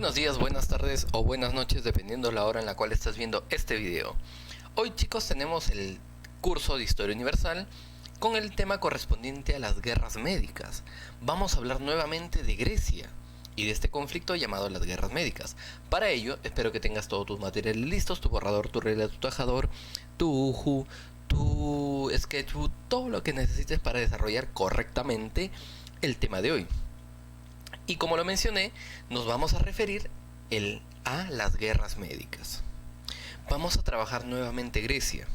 Buenos días, buenas tardes o buenas noches dependiendo la hora en la cual estás viendo este video. Hoy, chicos, tenemos el curso de Historia Universal con el tema correspondiente a las guerras médicas. Vamos a hablar nuevamente de Grecia y de este conflicto llamado las guerras médicas. Para ello, espero que tengas todos tus materiales listos, tu borrador, tu regla, tu tajador, tu uju, tu sketchbook, todo lo que necesites para desarrollar correctamente el tema de hoy. Y como lo mencioné, nos vamos a referir a las guerras médicas. Vamos a trabajar nuevamente Grecia.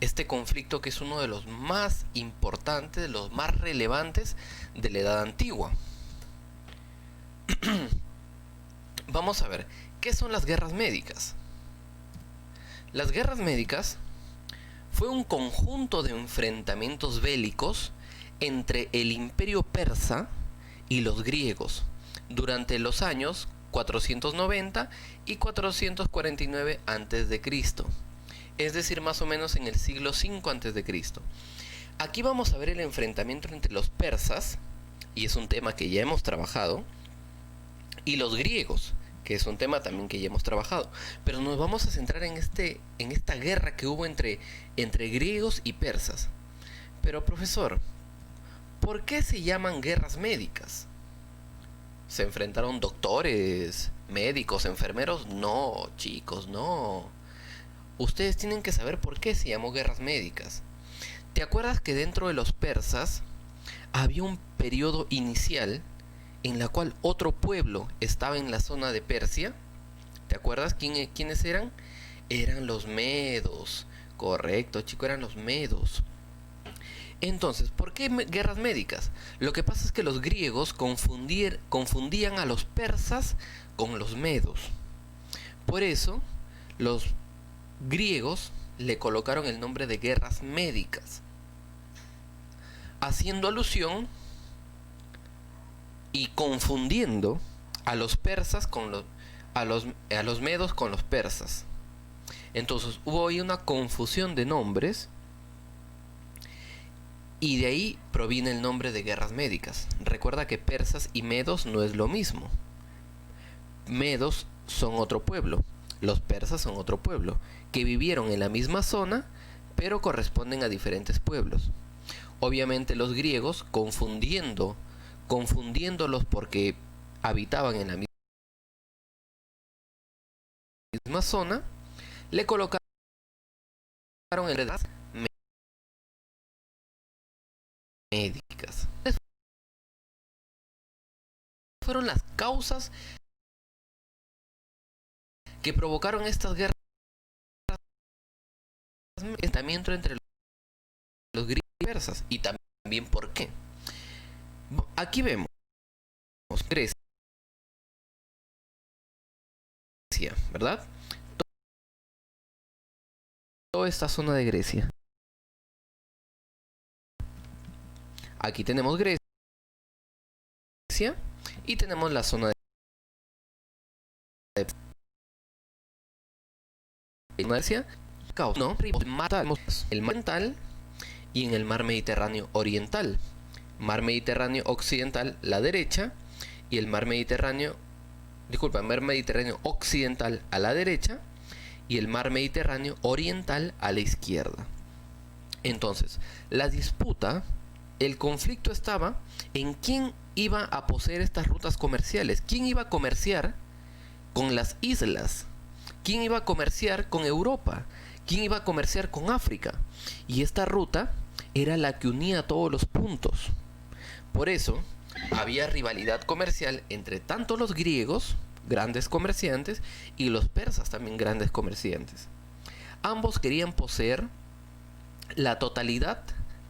Este conflicto que es uno de los más importantes, de los más relevantes de la Edad Antigua. Vamos a ver, ¿qué son las guerras médicas? Las guerras médicas fue un conjunto de enfrentamientos bélicos entre el Imperio Persa y los griegos durante los años 490 y 449 a.C., es decir, más o menos en el siglo V a.C. Aquí vamos a ver el enfrentamiento entre los persas, y es un tema que ya hemos trabajado, y los griegos, que es un tema también que ya hemos trabajado, pero nos vamos a centrar en esta guerra que hubo entre griegos y persas. Pero profesor, ¿por qué se llaman guerras médicas? ¿Se enfrentaron doctores, médicos, enfermeros? No, chicos, no. Ustedes tienen que saber por qué se llamó guerras médicas. ¿Te acuerdas que dentro de los persas había un periodo inicial en la cual otro pueblo estaba en la zona de Persia? ¿Te acuerdas quiénes eran? Eran los medos. Correcto, chicos, eran los medos. Entonces, ¿por qué guerras médicas? Lo que pasa es que los griegos confundían a los persas con los medos. Por eso, los griegos le colocaron el nombre de guerras médicas, haciendo alusión y confundiendo a los persas a los medos con los persas. Entonces, hubo ahí una confusión de nombres. Y de ahí proviene el nombre de guerras médicas. Recuerda que persas y medos no es lo mismo. Medos son otro pueblo, los persas son otro pueblo, que vivieron en la misma zona, pero corresponden a diferentes pueblos. Obviamente los griegos, confundiéndolos porque habitaban en la misma zona, le colocaron en guerras médicas. Fueron las causas que provocaron estas guerras, enfrentamiento entre los griegos y persas, y también por qué. Aquí vemos Grecia, ¿verdad? Toda esta zona de Grecia. Aquí tenemos Grecia y tenemos la zona de Grecia, ¿no? El mar oriental y en el mar Mediterráneo oriental. Mar Mediterráneo occidental la derecha y el mar Mediterráneo occidental a la derecha y el mar Mediterráneo oriental a la izquierda. Entonces, la disputa, el conflicto estaba en quién iba a poseer estas rutas comerciales, quién iba a comerciar con las islas, quién iba a comerciar con Europa, quién iba a comerciar con África. Y esta ruta era la que unía todos los puntos. Por eso había rivalidad comercial entre tanto los griegos, grandes comerciantes, y los persas, también grandes comerciantes. Ambos querían poseer la totalidad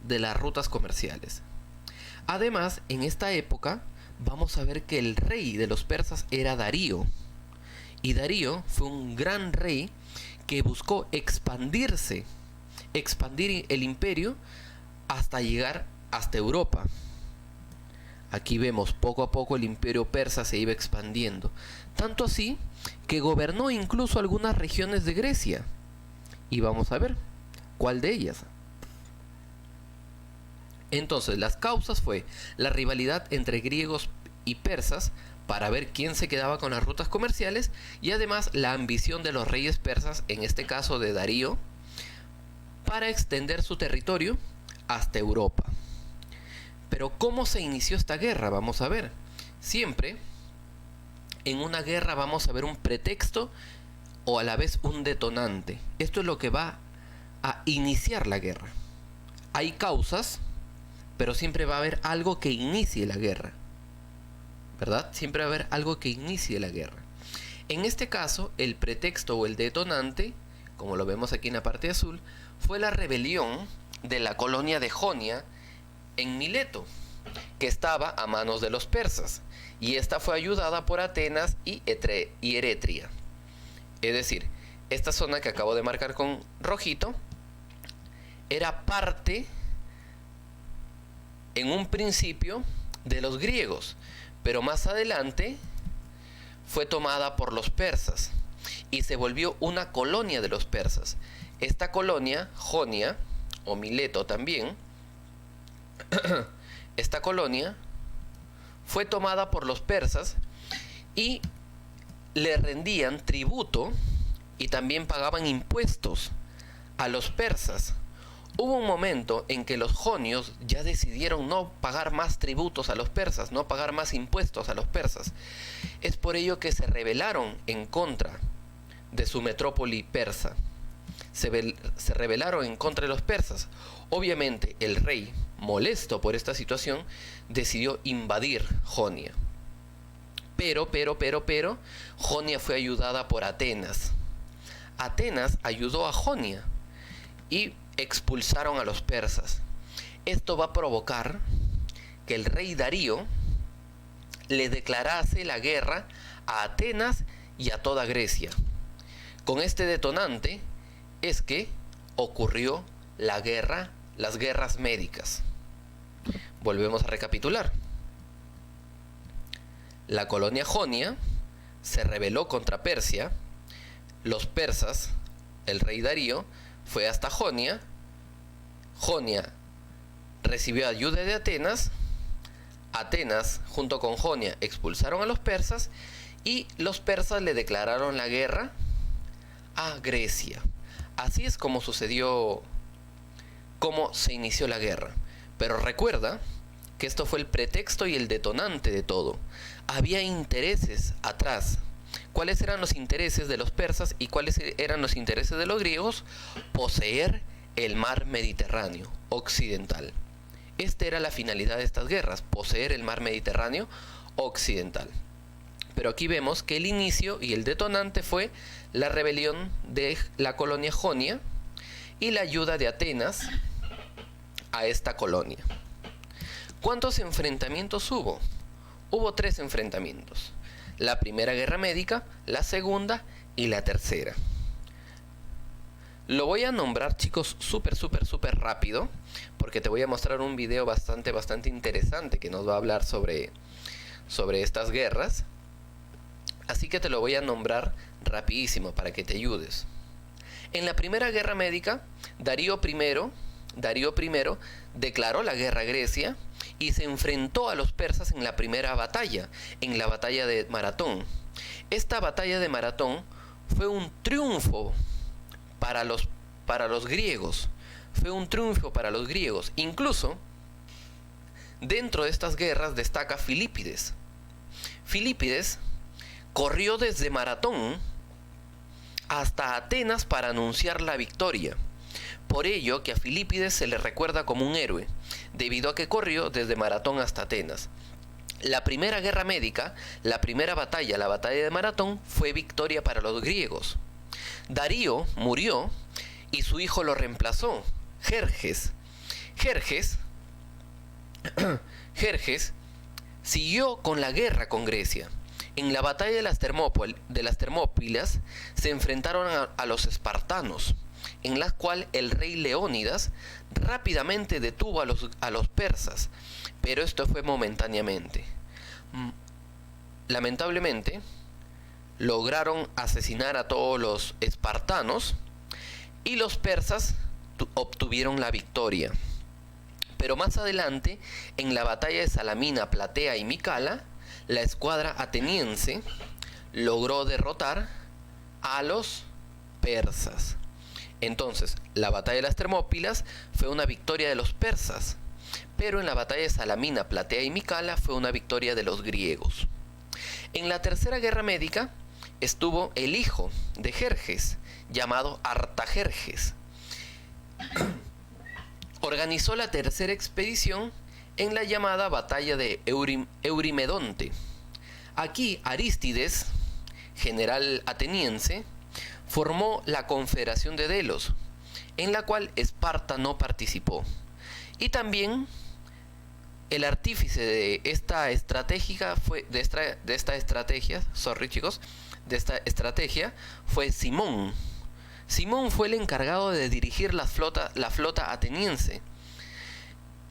de las rutas comerciales. Además, en esta época vamos a ver que el rey de los persas era Darío. Y Darío fue un gran rey que buscó expandir el imperio hasta llegar hasta Europa. Aquí vemos poco a poco el imperio persa se iba expandiendo, tanto así que gobernó incluso algunas regiones de Grecia. Y vamos a ver cuál de ellas. Entonces, las causas fue la rivalidad entre griegos y persas para ver quién se quedaba con las rutas comerciales y además la ambición de los reyes persas, en este caso de Darío, para extender su territorio hasta Europa. Pero ¿cómo se inició esta guerra? Vamos a ver. Siempre en una guerra vamos a ver un pretexto o a la vez un detonante. Esto es lo que va a iniciar la guerra. Hay causas, pero siempre va a haber algo que inicie la guerra, ¿verdad? Siempre va a haber algo que inicie la guerra. En este caso, el pretexto o el detonante, como lo vemos aquí en la parte azul, fue la rebelión de la colonia de Jonia en Mileto, que estaba a manos de los persas, y esta fue ayudada por Atenas y Eretria. Es decir, esta zona que acabo de marcar con rojito era parte en un principio de los griegos, pero más adelante fue tomada por los persas y se volvió una colonia de los persas. Esta colonia, Jonia o Mileto también, esta colonia fue tomada por los persas y le rendían tributo y también pagaban impuestos a los persas. Hubo un momento en que los jonios ya decidieron no pagar más tributos a los persas, no pagar más impuestos a los persas. Es por ello que se rebelaron en contra de su metrópoli persa. Se rebelaron en contra de los persas. Obviamente el rey, molesto por esta situación, decidió invadir Jonia. Pero, Jonia fue ayudada por Atenas. Atenas ayudó a Jonia y expulsaron a los persas. Esto va a provocar que el rey Darío le declarase la guerra a Atenas y a toda Grecia. Con este detonante es que ocurrió la guerra, las guerras médicas. Volvemos a recapitular. La colonia Jonia se rebeló contra Persia. Los persas, el rey Darío, fue hasta Jonia. Jonia recibió ayuda de Atenas. Atenas, junto con Jonia, expulsaron a los persas y los persas le declararon la guerra a Grecia. Así es como sucedió, cómo se inició la guerra. Pero recuerda que esto fue el pretexto y el detonante de todo. Había intereses atrás. ¿Cuáles eran los intereses de los persas y cuáles eran los intereses de los griegos? Poseer el mar Mediterráneo occidental. Esta era la finalidad de estas guerras, poseer el mar Mediterráneo occidental. Pero aquí vemos que el inicio y el detonante fue la rebelión de la colonia Jonia y la ayuda de Atenas a esta colonia. ¿Cuántos enfrentamientos hubo? Hubo 3 enfrentamientos. La primera guerra médica, la segunda y la tercera. Lo voy a nombrar, chicos, súper rápido, porque te voy a mostrar un video bastante interesante que nos va a hablar sobre estas guerras. Así que te lo voy a nombrar rapidísimo para que te ayudes. En la primera guerra médica, Darío I declaró la guerra a Grecia y se enfrentó a los persas en la primera batalla, en la batalla de Maratón. Esta batalla de Maratón fue un triunfo para los griegos. Fue un triunfo para los griegos. Incluso, dentro de estas guerras destaca Filipides. Filipides corrió desde Maratón hasta Atenas para anunciar la victoria. Por ello que a Filipides se le recuerda como un héroe, debido a que corrió desde Maratón hasta Atenas. La primera guerra médica, la primera batalla, la batalla de Maratón, fue victoria para los griegos. Darío murió y su hijo lo reemplazó, Jerjes. Jerjes siguió con la guerra con Grecia. En la batalla de las Termópilas se enfrentaron a los espartanos, en la cual el rey Leónidas rápidamente detuvo a los persas, pero esto fue momentáneamente. Lamentablemente, lograron asesinar a todos los espartanos y los persas obtuvieron la victoria. Pero más adelante, en la batalla de Salamina, Platea y Micala, la escuadra ateniense logró derrotar a los persas. Entonces, la batalla de las Termópilas fue una victoria de los persas, pero en la batalla de Salamina, Platea y Micala fue una victoria de los griegos. En la tercera guerra médica estuvo el hijo de Jerjes, llamado Artajerjes. Organizó la tercera expedición en la llamada batalla de Eurimedonte. Aquí Arístides, general ateniense, formó la Confederación de Delos, en la cual Esparta no participó. Y también el artífice de esta estrategia fue Simón. Simón fue el encargado de dirigir la flota ateniense.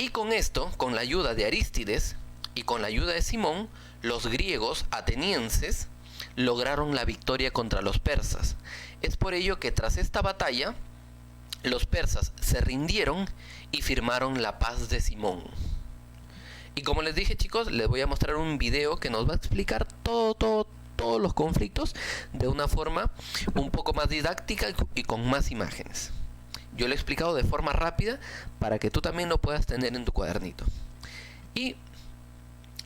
Y con esto, con la ayuda de Arístides y con la ayuda de Simón, los griegos atenienses lograron la victoria contra los persas. Es por ello que tras esta batalla, los persas se rindieron y firmaron la paz de Simón. Y como les dije, chicos, les voy a mostrar un video que nos va a explicar todos los conflictos de una forma un poco más didáctica y con más imágenes. Yo lo he explicado de forma rápida para que tú también lo puedas tener en tu cuadernito. Y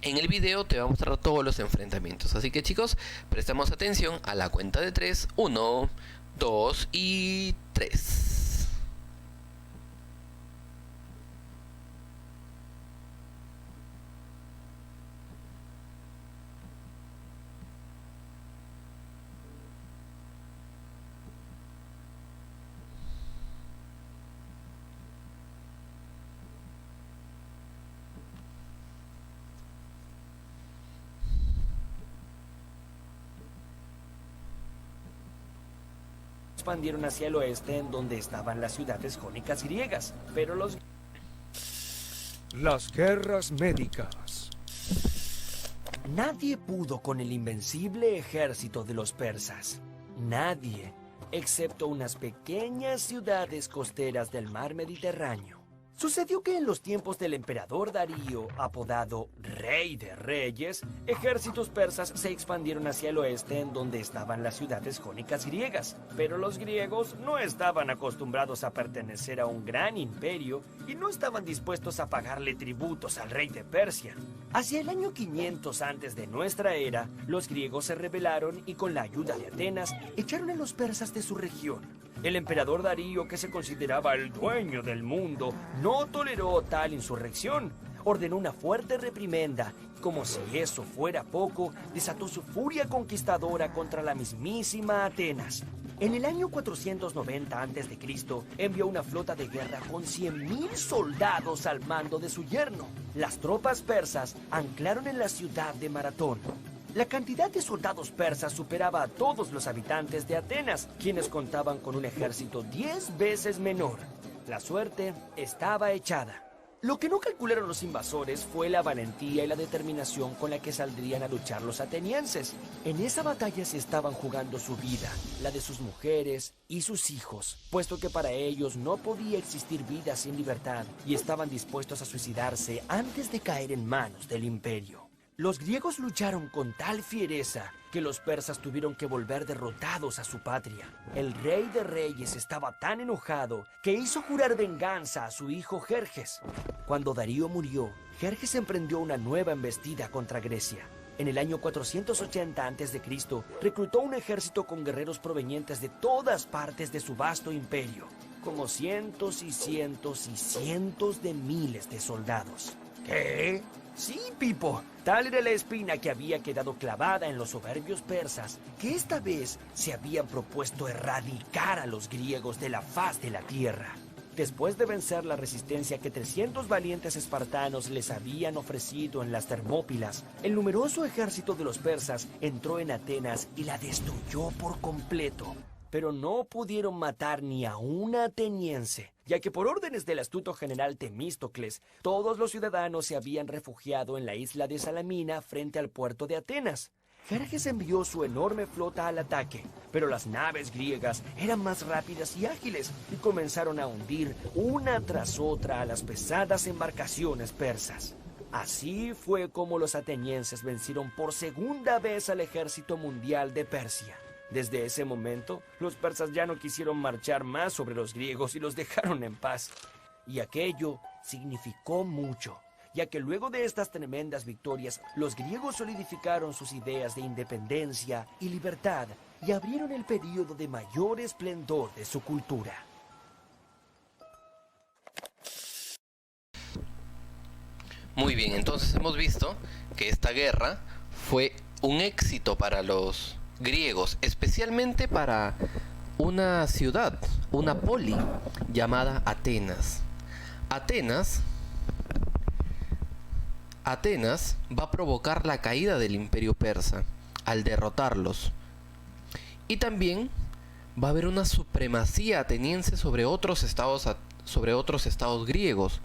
en el video te voy a mostrar todos los enfrentamientos. Así que, chicos, prestemos atención a la cuenta de 3. 1, 2 y 3. Expandieron hacia el oeste en donde estaban las ciudades jónicas griegas, pero Las guerras médicas. nadie pudo con el invencible ejército de los persas. Nadie, excepto unas pequeñas ciudades costeras del mar Mediterráneo. Sucedió que en los tiempos del emperador Darío, apodado Rey de Reyes, ejércitos persas se expandieron hacia el oeste en donde estaban las ciudades jónicas griegas. Pero los griegos no estaban acostumbrados a pertenecer a un gran imperio y no estaban dispuestos a pagarle tributos al rey de Persia. Hacia el año 500 antes de nuestra era, los griegos se rebelaron y con la ayuda de Atenas echaron a los persas de su región. El emperador Darío, que se consideraba el dueño del mundo, no toleró tal insurrección. Ordenó una fuerte reprimenda. Como si eso fuera poco, desató su furia conquistadora contra la mismísima Atenas. En el año 490 a.C., envió una flota de guerra con 100.000 soldados al mando de su yerno. Las tropas persas anclaron en la ciudad de Maratón. La cantidad de soldados persas superaba a todos los habitantes de Atenas, quienes contaban con un ejército 10 veces menor. La suerte estaba echada. Lo que no calcularon los invasores fue la valentía y la determinación con la que saldrían a luchar los atenienses. En esa batalla se estaban jugando su vida, la de sus mujeres y sus hijos, puesto que para ellos no podía existir vida sin libertad y estaban dispuestos a suicidarse antes de caer en manos del imperio. Los griegos lucharon con tal fiereza que los persas tuvieron que volver derrotados a su patria. El rey de reyes estaba tan enojado que hizo jurar venganza a su hijo Jerjes. Cuando Darío murió, Jerjes emprendió una nueva embestida contra Grecia. En el año 480 a.C., reclutó un ejército con guerreros provenientes de todas partes de su vasto imperio, como cientos y cientos y cientos de miles de soldados. ¿Qué? Sí, Pipo. Tal era la espina que había quedado clavada en los soberbios persas, que esta vez se habían propuesto erradicar a los griegos de la faz de la tierra. Después de vencer la resistencia que 300 valientes espartanos les habían ofrecido en las Termópilas, el numeroso ejército de los persas entró en Atenas y la destruyó por completo. Pero no pudieron matar ni a un ateniense, ya que por órdenes del astuto general Temístocles, todos los ciudadanos se habían refugiado en la isla de Salamina frente al puerto de Atenas. Jerjes envió su enorme flota al ataque, pero las naves griegas eran más rápidas y ágiles y comenzaron a hundir una tras otra a las pesadas embarcaciones persas. Así fue como los atenienses vencieron por segunda vez al ejército mundial de Persia. Desde ese momento, los persas ya no quisieron marchar más sobre los griegos y los dejaron en paz. Y aquello significó mucho, ya que luego de estas tremendas victorias, los griegos solidificaron sus ideas de independencia y libertad y abrieron el período de mayor esplendor de su cultura. Muy bien, entonces hemos visto que esta guerra fue un éxito para los griegos, especialmente para una ciudad, una poli llamada Atenas. Atenas va a provocar la caída del imperio persa al derrotarlos. Y también va a haber una supremacía ateniense sobre otros estados griegos,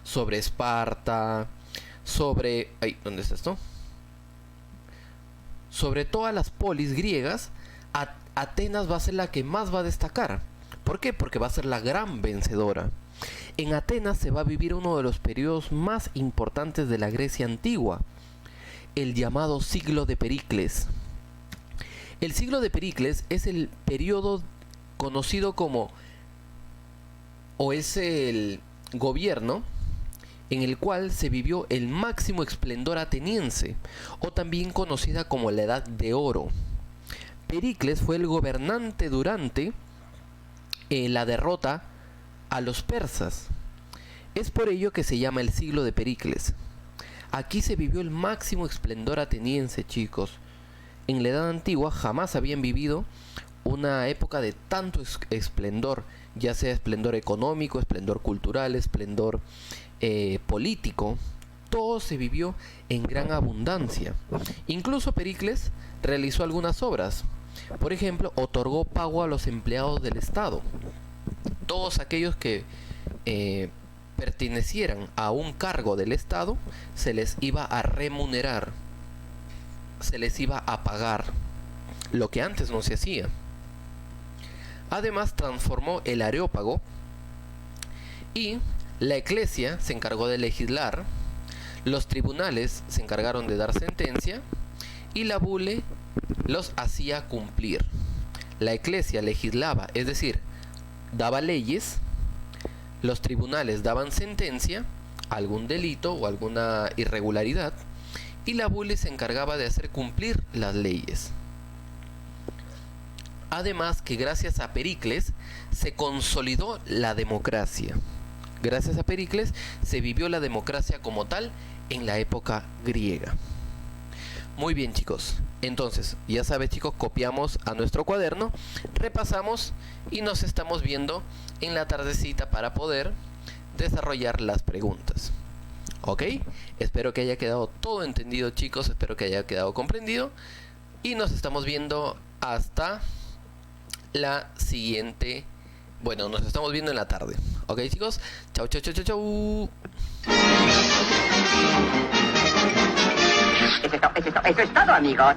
sobre Esparta, sobre... ¿dónde está esto? Sobre todas las polis griegas, Atenas va a ser la que más va a destacar. ¿Por qué? Porque va a ser la gran vencedora. En Atenas se va a vivir uno de los periodos más importantes de la Grecia antigua, el llamado siglo de Pericles. El siglo de Pericles es el periodo conocido como, o es el gobierno en el cual se vivió el máximo esplendor ateniense, o también conocida como la Edad de Oro. Pericles fue el gobernante durante la derrota a los persas. Es por ello que se llama el siglo de Pericles. Aquí se vivió el máximo esplendor ateniense, chicos. En la Edad Antigua jamás habían vivido una época de tanto esplendor, ya sea esplendor económico, esplendor cultural, esplendor político. Todo se vivió en gran abundancia. Incluso Pericles realizó algunas obras. Por ejemplo, otorgó pago a los empleados del Estado. Todos aquellos que pertenecieran a un cargo del Estado, se les iba a remunerar, se les iba a pagar, lo que antes no se hacía. Además, transformó el areópago y la Iglesia se encargó de legislar, los tribunales se encargaron de dar sentencia y la bule los hacía cumplir. La Iglesia legislaba, es decir, daba leyes, los tribunales daban sentencia a algún delito o alguna irregularidad y la bule se encargaba de hacer cumplir las leyes. Además que gracias a Pericles se consolidó la democracia. Gracias a Pericles se vivió la democracia como tal en la época griega. Muy bien, chicos, entonces ya sabes, chicos, copiamos a nuestro cuaderno, repasamos y nos estamos viendo en la tardecita para poder desarrollar las preguntas. ¿Ok? Espero que haya quedado todo entendido, chicos, espero que haya quedado comprendido y nos estamos viendo hasta la siguiente. Bueno, nos estamos viendo en la tarde. ¿Ok, chicos? Chau, chau, chau, chau, chau. Eso es todo, amigos.